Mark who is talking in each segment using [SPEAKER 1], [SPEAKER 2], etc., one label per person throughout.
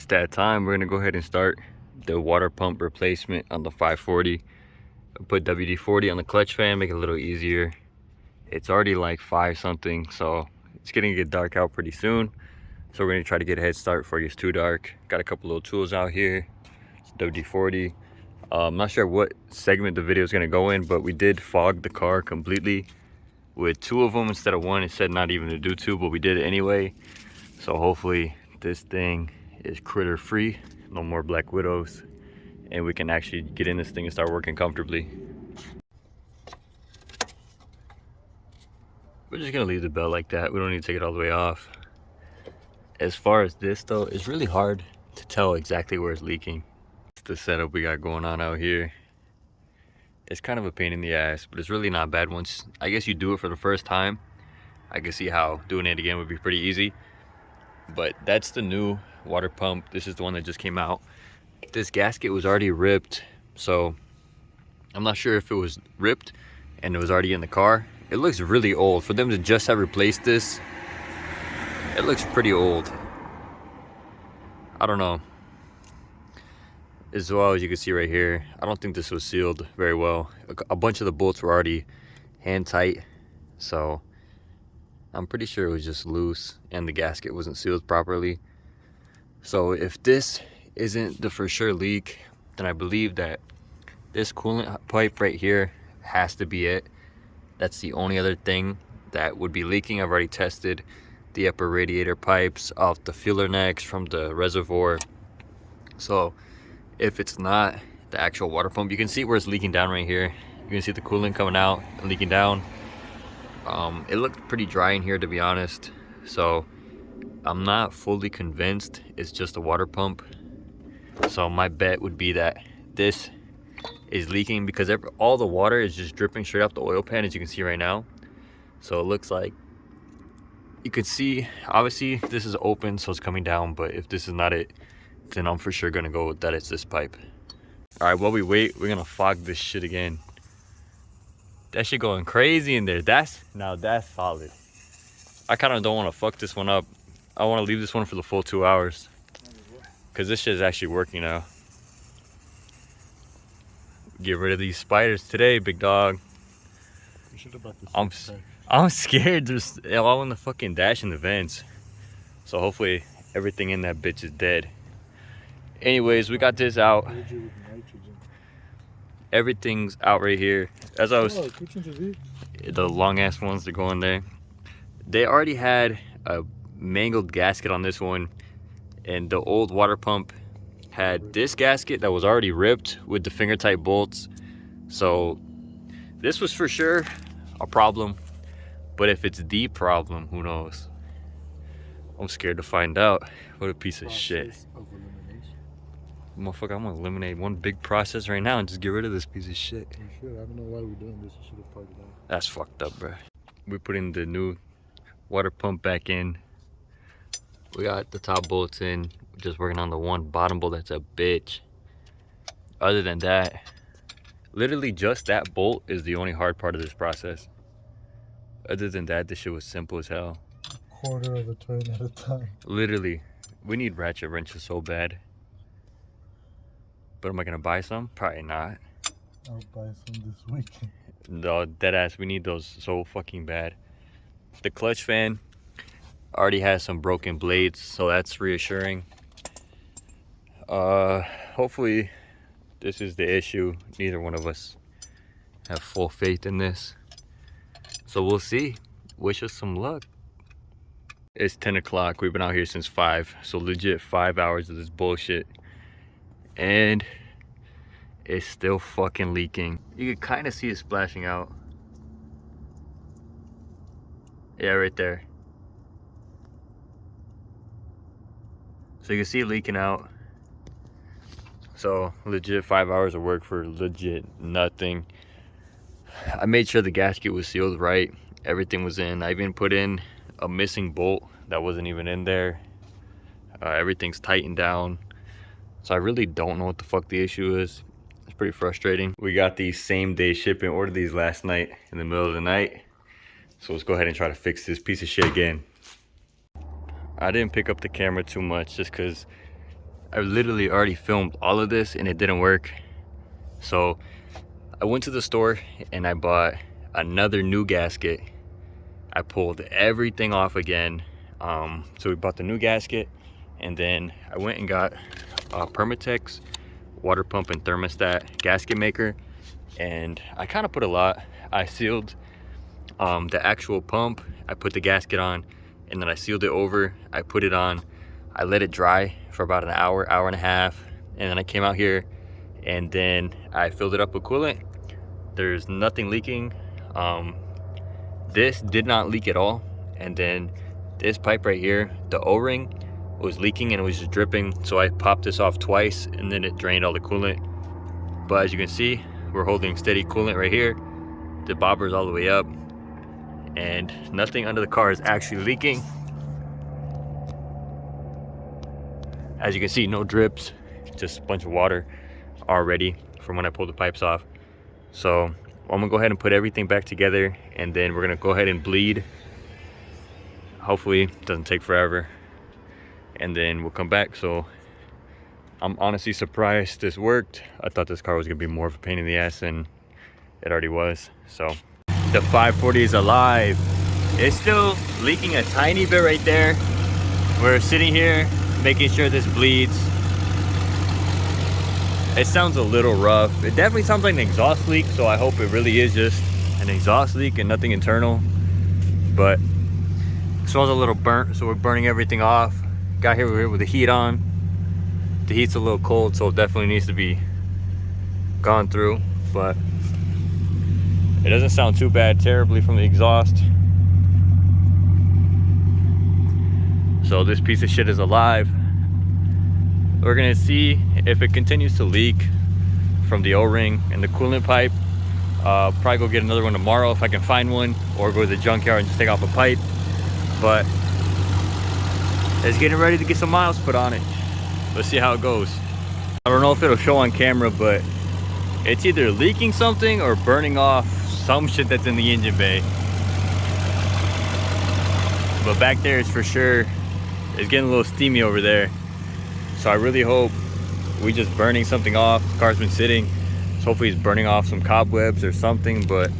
[SPEAKER 1] It's that time. We're gonna go ahead and start the water pump replacement on the 540. I put WD-40 on the clutch fan, make it a little easier. It's already like 5 something, so it's gonna get dark out pretty soon. So we're gonna try to get a head start before it gets too dark. Got a couple little tools out here. It's WD-40. I'm not sure what segment the video is gonna go in, but we did fog the car completely with 2 of them instead of 1. It said not even to do 2, but we did it anyway. So hopefully this thing is critter free, no more black widows, and we can actually get in this thing and start working comfortably. We're just gonna leave the belt like that. We don't need to take it all the way off. As far as this though, it's really hard to tell exactly where it's leaking. It's the setup we got going on out here. It's kind of a pain in the ass, but it's really not bad once, I guess, you do it for the first time. I can see how doing it again would be pretty easy. But that's the new water pump. This is the one that just came out. This gasket was already ripped, so I'm not sure if it was ripped and it was already in the car. It looks really old. For them to just have replaced this, it looks pretty old. I don't know. As well as you can see right here, I don't think this was sealed very well. A bunch of the bolts were already hand tight, so I'm pretty sure it was just loose and the gasket wasn't sealed properly. So if this isn't the for sure leak, then I believe that this coolant pipe right here has to be it. That's the only other thing that would be leaking. I've already tested the upper radiator pipes off the fueler necks from the reservoir. So if it's not the actual water pump, you can see where it's leaking down right here. You can see the coolant coming out and leaking down. It looked pretty dry in here, to be honest, so I'm not fully convinced it's just a water pump. So my bet would be that this is leaking because all the water is just dripping straight off the oil pan, as you can see right now. So it looks like, you could see, obviously this is open, so it's coming down, but if this is not it, then I'm for sure gonna go with that it's this pipe. All right, while we wait, we're gonna fog this shit again. That shit going crazy in there. Now that's solid. I kind of don't want to fuck this one up. I want to leave this one for the full 2 hours, because this shit is actually working now. Get rid of these spiders today, big dog. I'm scared. There's all in the fucking dash and the vents. So hopefully everything in that bitch is dead. Anyways, we got this out. Everything's out right here. As I was, the long ass ones that go in there, they already had a mangled gasket on this one, and the old water pump had this gasket that was already ripped with the finger tight bolts. So this was for sure a problem, but if it's the problem, who knows? I'm scared to find out. What a piece of shit. Motherfucker, I'm gonna eliminate one big process right now and just get rid of this piece of shit.
[SPEAKER 2] You should. I don't know why we're doing this. You should have parked it out.
[SPEAKER 1] That's fucked up, bro. We're putting the new water pump back in. We got the top bolts in. We're just working on the one bottom bolt that's a bitch. Other than that, literally just that bolt is the only hard part of this process. Other than that, this shit was simple as hell.
[SPEAKER 2] A quarter of a turn at a time.
[SPEAKER 1] Literally. We need ratchet wrenches so bad. But am I gonna buy some? Probably not.
[SPEAKER 2] I'll buy some this weekend.
[SPEAKER 1] No, deadass, we need those so fucking bad. The clutch fan already has some broken blades, so that's reassuring. Hopefully this is the issue. Neither one of us have full faith in this, so we'll see. Wish us some luck. It's 10 o'clock. We've been out here since 5, so legit 5 hours of this bullshit, and it's still fucking leaking. You can kind of see it splashing out. Yeah, right there. So you can see it leaking out. So legit 5 hours of work for legit nothing. I made sure the gasket was sealed right. Everything was in. I even put in a missing bolt that wasn't even in there. Everything's tightened down. So I really don't know what the fuck the issue is. It's pretty frustrating. We got these same day shipping. Ordered these last night in the middle of the night. So let's go ahead and try to fix this piece of shit again. I didn't pick up the camera too much just because I literally already filmed all of this and it didn't work. So I went to the store and I bought another new gasket. I pulled everything off again. So we bought the new gasket, and then I went and got a Permatex water pump and thermostat gasket maker, and I kind of put a lot. I sealed the actual pump, I put the gasket on, and then I sealed it over. I put it on, I let it dry for about an hour, hour and a half, and then I came out here and then I filled it up with coolant. There's nothing leaking. This did not leak at all, and then this pipe right here, the O-ring, was leaking and it was just dripping, so I popped this off twice and then it drained all the coolant. But as you can see, we're holding steady coolant right here. The bobber's all the way up and nothing under the car is actually leaking. As you can see, no drips, just a bunch of water already from when I pulled the pipes off. So I'm gonna go ahead and put everything back together, and then we're gonna go ahead and bleed. Hopefully it doesn't take forever, and then we'll come back. So I'm honestly surprised this worked. I thought this car was gonna be more of a pain in the ass than it already was. So the 540 is alive. It's still leaking a tiny bit right there. We're sitting here making sure this bleeds. It sounds a little rough. It definitely sounds like an exhaust leak, so I hope it really is just an exhaust leak and nothing internal. But it smells a little burnt, so we're burning everything off. Got here with the heat on. The heat's a little cold, so it definitely needs to be gone through, but it doesn't sound too bad terribly from the exhaust. So this piece of shit is alive. We're gonna see if it continues to leak from the O-ring and the coolant pipe. Probably go get another one tomorrow if I can find one, or go to the junkyard and just take off a pipe. But it's getting ready to get some miles put on it. Let's see how it goes. I don't know if it'll show on camera, but it's either leaking something or burning off some shit that's in the engine bay. But back there is for sure, it's getting a little steamy over there. So I really hope we just burning something off. The car's been sitting, so hopefully it's burning off some cobwebs or something. But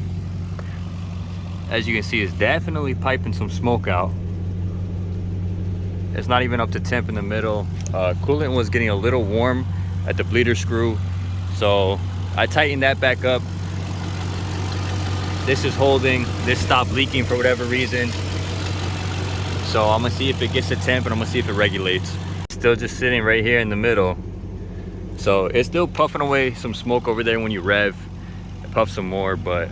[SPEAKER 1] as you can see, it's definitely piping some smoke out. It's not even up to temp in the middle. Coolant was getting a little warm at the bleeder screw, so I tightened that back up. This is holding. This stopped leaking for whatever reason. So I'm gonna see if it gets to temp, and I'm gonna see if it regulates. Still just sitting right here in the middle. So it's still puffing away some smoke over there when you rev. It puffs some more, but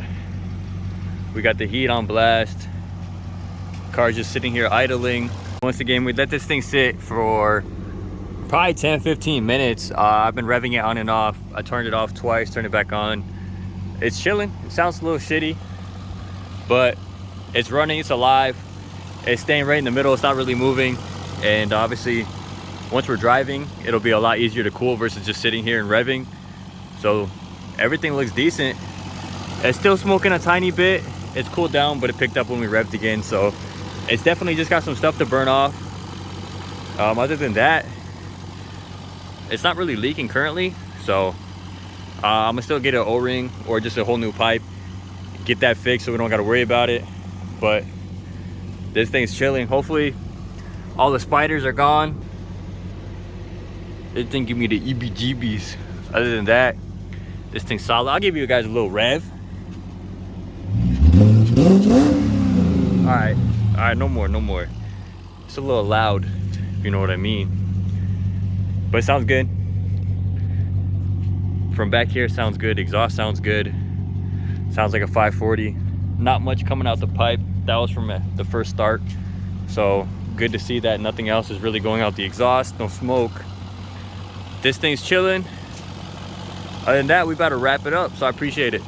[SPEAKER 1] we got the heat on blast. Car's just sitting here idling. Once again, we let this thing sit for probably 10-15 minutes. I've been revving it on and off. I turned it off twice, turned it back on. It's chilling. It sounds a little shitty, but it's running, it's alive. It's staying right in the middle. It's not really moving. And obviously, once we're driving, it'll be a lot easier to cool versus just sitting here and revving. So everything looks decent. It's still smoking a tiny bit. It's cooled down, but it picked up when we revved again. So it's definitely just got some stuff to burn off. Other than that, it's not really leaking currently. So I'm gonna still get an O-ring or just a whole new pipe, get that fixed so we don't gotta worry about it. But this thing's chilling. Hopefully all the spiders are gone. This thing give me the EBGBs. Other than that, this thing's solid. I'll give you guys a little rev. All right, no more. It's a little loud, if you know what I mean. But it sounds good. From back here, it sounds good. Exhaust sounds good. Sounds like a 540. Not much coming out the pipe. That was from the first start. So good to see that nothing else is really going out the exhaust. No smoke. This thing's chilling. Other than that, we better wrap it up. So I appreciate it.